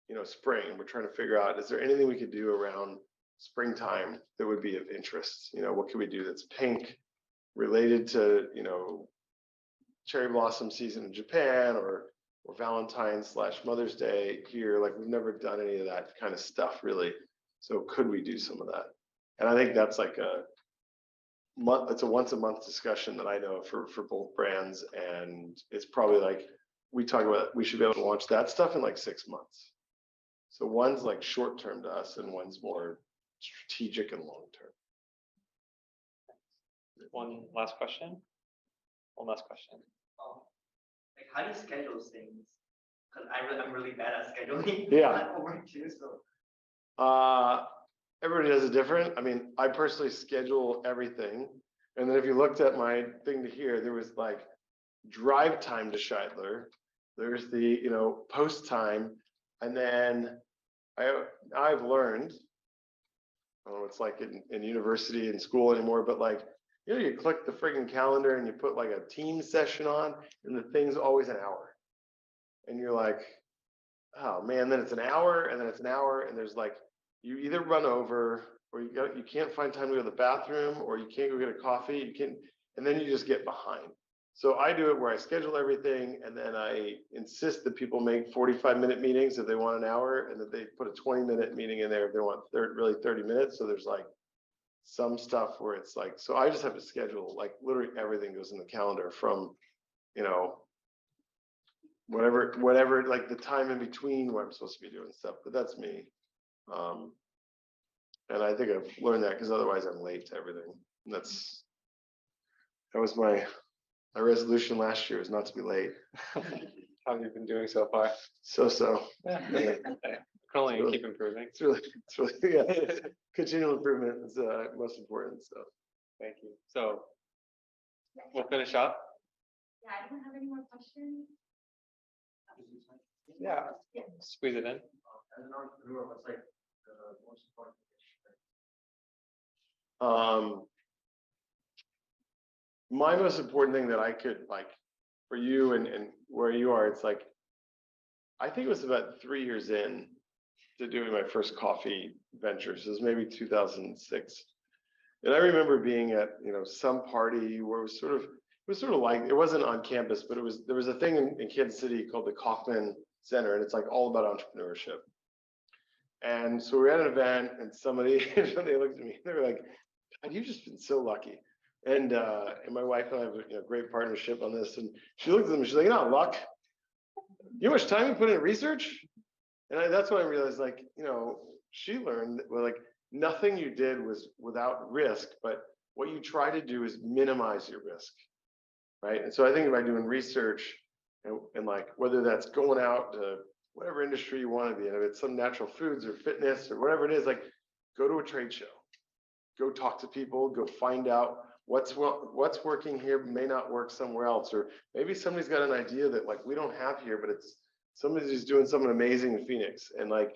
you know, spring. We're trying to figure out, is there anything we could do around springtime that would be of interest? You know, what can we do that's pink related to, you know, cherry blossom season in Japan or Valentine's / Mother's Day here? Like we've never done any of that kind of stuff really. So could we do some of that? And I think that's like it's a once a month discussion that I know for both brands. And it's probably like, we talk about, we should be able to launch that stuff in like 6 months. So one's like short term to us and one's more strategic and long term. One last question. Like how do you schedule things? Because I'm really bad at scheduling. Yeah. Work too, so. Everybody does it different. I mean, I personally schedule everything. And then if you looked at my thing to here, there was like drive time to Scheidler. There's the, you know, post time. And then I've learned, I don't know, it's like in university and school anymore, but like, you know, you click the friggin' calendar and you put like a team session on and the thing's always an hour. And you're like, oh man, then it's an hour and then it's an hour. And there's like, you either run over or you can't find time to go to the bathroom or you can't go get a coffee. And then you just get behind. So I do it where I schedule everything and then I insist that people make 45-minute meetings if they want an hour and that they put a 20-minute meeting in there if they want really 30 minutes. So there's like some stuff where it's like, so I just have to schedule, like literally everything goes in the calendar from, you know, whatever, like the time in between where I'm supposed to be doing stuff, but that's me. And I think I've learned that because otherwise I'm late to everything. And that was my resolution last year, is not to be late. How have you been doing so far? So. Yeah. Can only keep improving. It's really yeah. Continual improvement is most important. So thank you. So we'll finish up. Yeah, I don't have any more questions. Yeah. Squeeze it in. As an entrepreneur, what's like the most important My most important thing that I could like for you and where you are, it's like, I think it was about 3 years in to doing my first coffee ventures. It was maybe 2006. And I remember being at, some party where it was sort of like, it wasn't on campus, but there was a thing in Kansas City called the Kaufman Center, and it's like all about entrepreneurship. And so we were at an event and somebody looked at me, they were like, God, you've just been so lucky. And my wife and I have a great partnership on this. And she looked at them and she's like, luck. You know how much time you put into research? And that's when I realized, like, she learned that, well, like, nothing you did was without risk, but what you try to do is minimize your risk, right? And so I think by doing research and like, whether that's going out to whatever industry you want to be in, if it's some natural foods or fitness or whatever it is, like, go to a trade show, go talk to people, go find out what's working here may not work somewhere else, or maybe somebody's got an idea that like we don't have here, but it's somebody's doing something amazing in Phoenix. And like,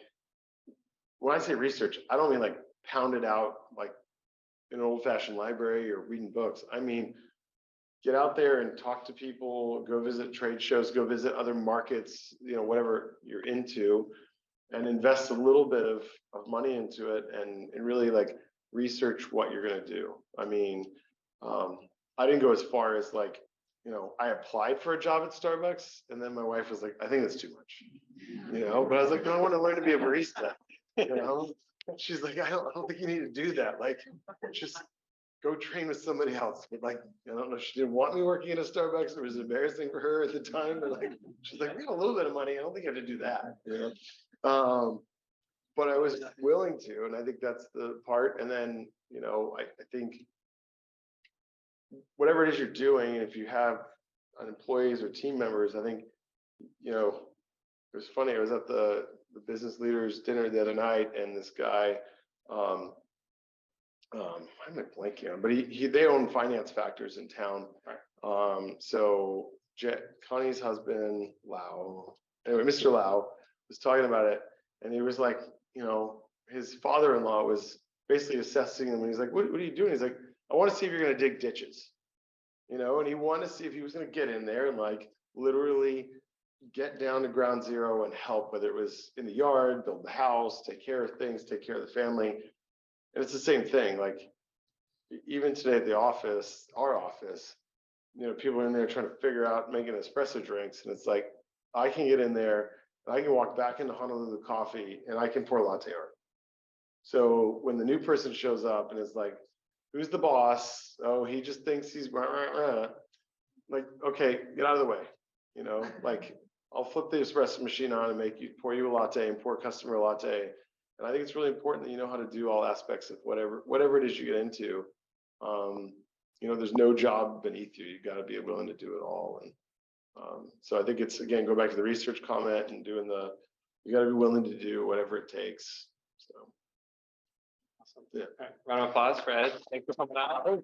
when I say research, I don't mean like pound it out like in an old-fashioned library or reading books. I mean, get out there and talk to people, go visit trade shows, go visit other markets, whatever you're into, and invest a little bit of money into it and really like research what you're going to do. I mean, I didn't go as far as like, I applied for a job at Starbucks and then my wife was like, I think that's too much, but I was like, no, I want to learn to be a barista, She's like, I don't think you need to do that. Like, just go train with somebody else. But like, I don't know, she didn't want me working at a Starbucks. It was embarrassing for her at the time. But like, she's like, we have a little bit of money. I don't think you have to do that, but I was willing to, and I think that's the part. And then, I think whatever it is you're doing, if you have employees or team members, I think, it was funny. I was at the business leaders dinner the other night, and this guy, I'm blanking on, but they own Finance Factors in town. So Connie's husband, Mr. Lau was talking about it, and he was like, his father-in-law was basically assessing him, and he's like, what are you doing? He's like, I want to see if you're going to dig ditches, and he wanted to see if he was going to get in there and like literally get down to ground zero and help, whether it was in the yard, build the house, take care of things, take care of the family. And it's the same thing. Like, even today at the office, our office, people are in there trying to figure out making espresso drinks. And it's like, I can get in there and I can walk back into Honolulu Coffee and I can pour latte art. So when the new person shows up and is like, who's the boss? Oh, he just thinks he's like, okay, get out of the way. Like, I'll flip the espresso machine on and pour you a latte and pour a customer a latte. And I think it's really important that you know how to do all aspects of whatever it is you get into. There's no job beneath you. You got to be willing to do it all. And so I think it's, again, go back to the research comment and you got to be willing to do whatever it takes. So. Awesome. Yeah. All right. Round of applause for Ed. Thanks for coming out.